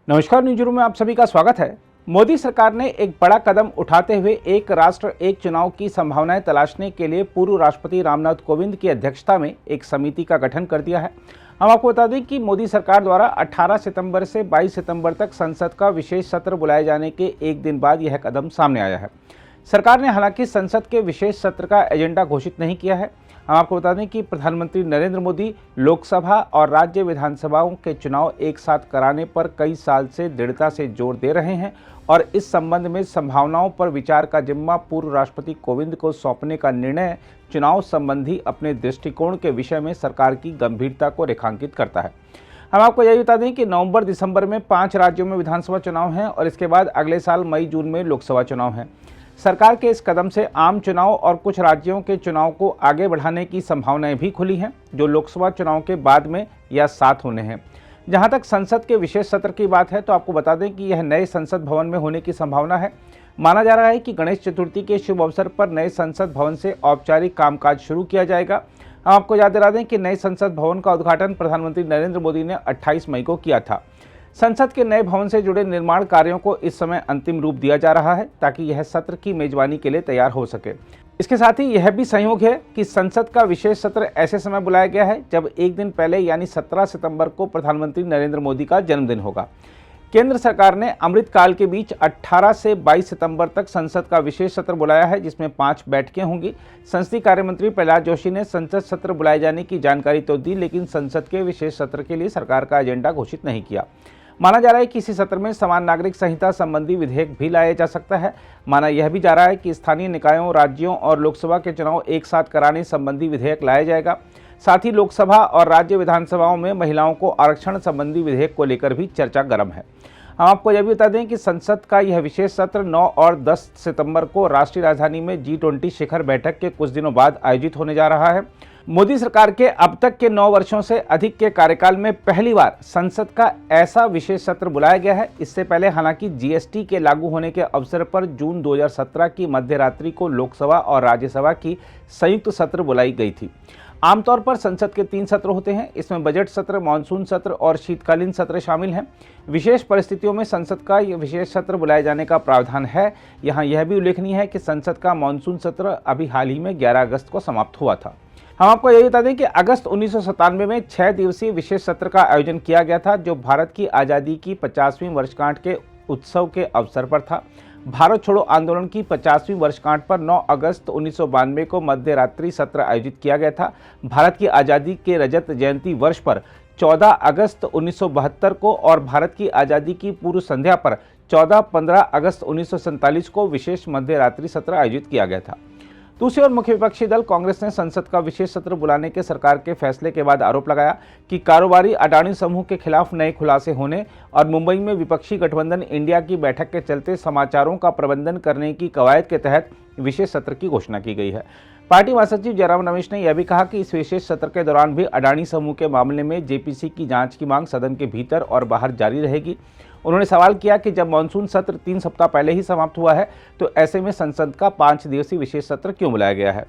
नमस्कार, न्यूज़रूम में आप सभी का स्वागत है। मोदी सरकार ने एक बड़ा कदम उठाते हुए एक राष्ट्र एक चुनाव की संभावनाएं तलाशने के लिए पूर्व राष्ट्रपति रामनाथ कोविंद की अध्यक्षता में एक समिति का गठन कर दिया है। हम आपको बता दें कि मोदी सरकार द्वारा 18 सितंबर से 22 सितंबर तक संसद का विशेष सत्र बुलाए जाने के एक दिन बाद यह कदम सामने आया है। सरकार ने हालांकि संसद के विशेष सत्र का एजेंडा घोषित नहीं किया है। हम आपको बता दें कि प्रधानमंत्री नरेंद्र मोदी लोकसभा और राज्य विधानसभाओं के चुनाव एक साथ कराने पर कई साल से दृढ़ता से जोर दे रहे हैं और इस संबंध में संभावनाओं पर विचार का जिम्मा पूर्व राष्ट्रपति कोविंद को सौंपने का निर्णय चुनाव संबंधी अपने दृष्टिकोण के विषय में सरकार की गंभीरता को रेखांकित करता है। हम आपको यह बता दें कि नवंबर दिसंबर में 5 राज्यों में विधानसभा चुनाव हैं और इसके बाद अगले साल मई जून में लोकसभा चुनाव हैं। सरकार के इस कदम से आम चुनाव और कुछ राज्यों के चुनाव को आगे बढ़ाने की संभावनाएं भी खुली हैं, जो लोकसभा चुनाव के बाद में या साथ होने हैं। जहां तक संसद के विशेष सत्र की बात है तो आपको बता दें कि यह नए संसद भवन में होने की संभावना है। माना जा रहा है कि गणेश चतुर्थी के शुभ अवसर पर नए संसद भवन से औपचारिक कामकाज शुरू किया जाएगा। हम आपको याद दिला दें कि नए संसद भवन का उद्घाटन प्रधानमंत्री नरेंद्र मोदी ने 28 मई को किया था। संसद के नए भवन से जुड़े निर्माण कार्यों को इस समय अंतिम रूप दिया जा रहा है ताकि यह सत्र की मेजबानी के लिए तैयार हो सके। इसके साथ ही यह भी संयोग है कि संसद का विशेष सत्र ऐसे समय बुलाया गया है जब एक दिन पहले यानी 17 सितंबर को प्रधानमंत्री नरेंद्र मोदी का जन्मदिन होगा। केंद्र सरकार ने अमृतकाल के बीच 18 से 22 सितंबर तक संसद का विशेष सत्र बुलाया है, जिसमें 5 बैठकें होंगी। संसदीय कार्य मंत्री प्रहलाद जोशी ने संसद सत्र बुलाए जाने की जानकारी तो दी, लेकिन संसद के विशेष सत्र के लिए सरकार का एजेंडा घोषित नहीं किया। माना जा रहा है कि इसी सत्र में समान नागरिक संहिता संबंधी विधेयक भी लाया जा सकता है। माना यह भी जा रहा है कि स्थानीय निकायों, राज्यों और लोकसभा के चुनाव एक साथ कराने संबंधी विधेयक लाया जाएगा। साथ ही लोकसभा और राज्य विधानसभाओं में महिलाओं को आरक्षण संबंधी विधेयक को लेकर भी चर्चा गर्म है। हम आपको यह भी बता दें कि संसद का यह विशेष सत्र 9 और 10 सितंबर को राष्ट्रीय राजधानी में G20 शिखर बैठक के कुछ दिनों बाद आयोजित होने जा रहा है। मोदी सरकार के अब तक के 9 वर्षों से अधिक के कार्यकाल में पहली बार संसद का ऐसा विशेष सत्र बुलाया गया है। इससे पहले हालांकि जीएसटी के लागू होने के अवसर पर जून 2017 की मध्य रात्रि को लोकसभा और राज्यसभा की संयुक्त सत्र बुलाई गई थी। आमतौर पर संसद के 3 सत्र होते हैं। इसमें बजट सत्र, मानसून सत्र और शीतकालीन सत्र शामिल हैं। विशेष परिस्थितियों में संसद का यह विशेष सत्र बुलाए जाने का प्रावधान है। यहाँ यह भी उल्लेखनीय है कि संसद का मानसून सत्र अभी हाल ही में 11 अगस्त को समाप्त हुआ था। हम आपको यह बता दें कि अगस्त 1997 में 6 दिवसीय विशेष सत्र का आयोजन किया गया था, जो भारत की आज़ादी की 50वीं वर्षगांठ के उत्सव के अवसर पर था। भारत छोड़ो आंदोलन की 50वीं वर्षगांठ पर 9 अगस्त 1992 को मध्य रात्रि सत्र आयोजित किया गया था। भारत की आज़ादी के रजत जयंती वर्ष पर 14 अगस्त 1972 को और भारत की आज़ादी की पूर्व संध्या पर 14-15 अगस्त 1947 को विशेष मध्य रात्रि सत्र आयोजित किया गया था। दूसरी ओर मुख्य विपक्षी दल कांग्रेस ने संसद का विशेष सत्र बुलाने के सरकार के फैसले के बाद आरोप लगाया कि कारोबारी अडानी समूह के खिलाफ नए खुलासे होने और मुंबई में विपक्षी गठबंधन इंडिया की बैठक के चलते समाचारों का प्रबंधन करने की कवायद के तहत विशेष सत्र की घोषणा की गई है। पार्टी महासचिव जयराम रमेश ने यह भी कहा कि इस विशेष सत्र के दौरान भी अडानी समूह के मामले में जेपीसी की जांच की मांग सदन के भीतर और बाहर जारी रहेगी। उन्होंने सवाल किया कि जब मानसून सत्र 3 सप्ताह पहले ही समाप्त हुआ है तो ऐसे में संसद का 5 दिवसीय विशेष सत्र क्यों बुलाया गया है।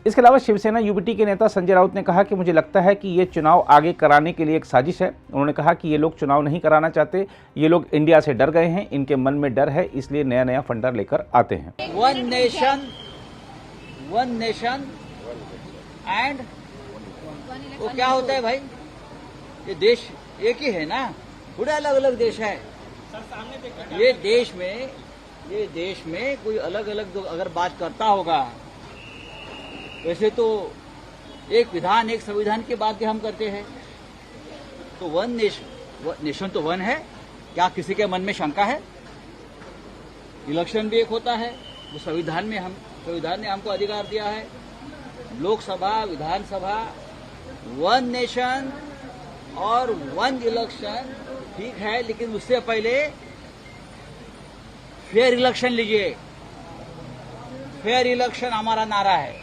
इसके अलावा शिवसेना यूबीटी के नेता संजय राउत ने कहा कि मुझे लगता है कि ये चुनाव आगे कराने के लिए एक साजिश है। उन्होंने कहा कि ये लोग चुनाव नहीं कराना चाहते, ये लोग इंडिया से डर गए हैं, इनके मन में डर है, इसलिए नया नया फंडा लेकर आते हैं। वन नेशन एंड वो क्या होता है भाई, ये देश एक ही है ना, थोड़े अलग अलग देश है। ये देश में कोई अलग अलग अगर बात करता होगा, वैसे तो एक विधान एक संविधान की बात भी हम करते हैं। तो वन नेशन तो वन है, क्या किसी के मन में शंका है? इलेक्शन भी एक होता है, वो संविधान ने हमको अधिकार दिया है। लोकसभा, विधानसभा, वन नेशन और वन इलेक्शन ठीक है, लेकिन उससे पहले फेयर इलेक्शन लीजिए। फेयर इलेक्शन हमारा नारा है,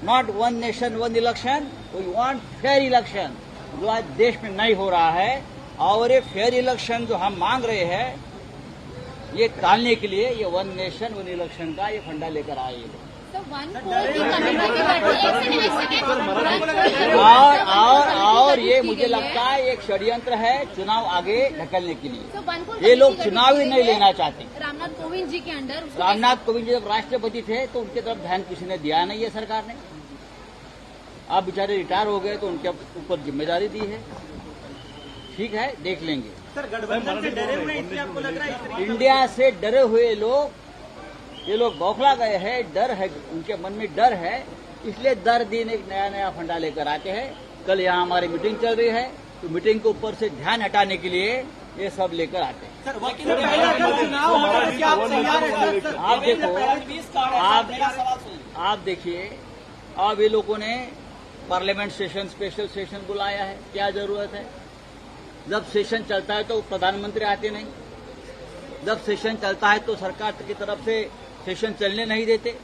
not one nation one election, we want fair election, जो आज देश में नहीं हो रहा है। और ये फेयर इलेक्शन जो हम मांग रहे हैं, ये टालने के लिए ये वन नेशन वन इलेक्शन का ये फंडा लेकर आए। और ये मुझे लगता है एक षड्यंत्र है चुनाव आगे ढकलने के लिए। ये लोग चुनाव ही नहीं लेना चाहते। रामनाथ कोविंद जी के अंडर रामनाथ कोविंद जी जब राष्ट्रपति थे तो उनकी तरफ ध्यान किसी ने दिया नहीं है सरकार ने। अब बेचारे रिटायर हो गए तो उनके ऊपर जिम्मेदारी दी है। ठीक है, देख लेंगे। सर, गठबंधन से डरे हुए इसलिए आपको लग रहा है? इंडिया से डरे हुए लोग, ये लोग बौखला गए हैं, डर है उनके मन में, डर है, इसलिए दर दिन एक नया नया फंडा लेकर आते हैं। कल यहाँ हमारी मीटिंग चल रही है तो मीटिंग के ऊपर से ध्यान हटाने के लिए ये सब लेकर आते हैं। सर, चुनाव होगा तो क्या आप तैयार हैं? सर, आप देखो, आप देखिए, अब ये लोगों ने पार्लियामेंट सेशन, स्पेशल सेशन बुलाया है। क्या जरूरत है? जब सेशन चलता है तो प्रधानमंत्री आते नहीं, जब सेशन चलता है तो सरकार की तरफ से सेशन चलने नहीं देते।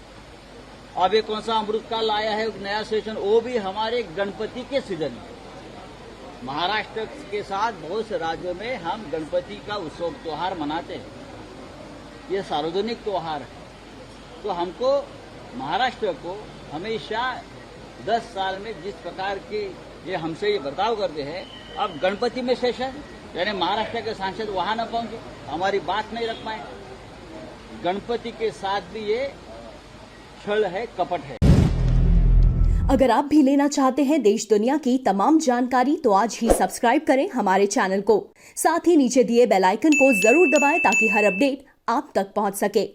अब ये कौन सा अमृतकाल आया है नया सेशन, वो भी हमारे गणपति के सीजन में। महाराष्ट्र के साथ बहुत से राज्यों में हम गणपति का उत्सव त्योहार मनाते हैं। ये सार्वजनिक त्योहार है, तो हमको महाराष्ट्र को हमेशा 10 साल में जिस प्रकार के ये हमसे ये बर्ताव करते हैं, अब गणपति में सेशन, यानी महाराष्ट्र के सांसद वहां न पहुंचे, हमारी बात नहीं रख पाए। गणपति के साथ भी ये छल है, कपट है। अगर आप भी लेना चाहते हैं देश दुनिया की तमाम जानकारी तो आज ही सब्सक्राइब करें हमारे चैनल को। साथ ही नीचे दिए बेल आइकन को जरूर दबाएं ताकि हर अपडेट आप तक पहुंच सके।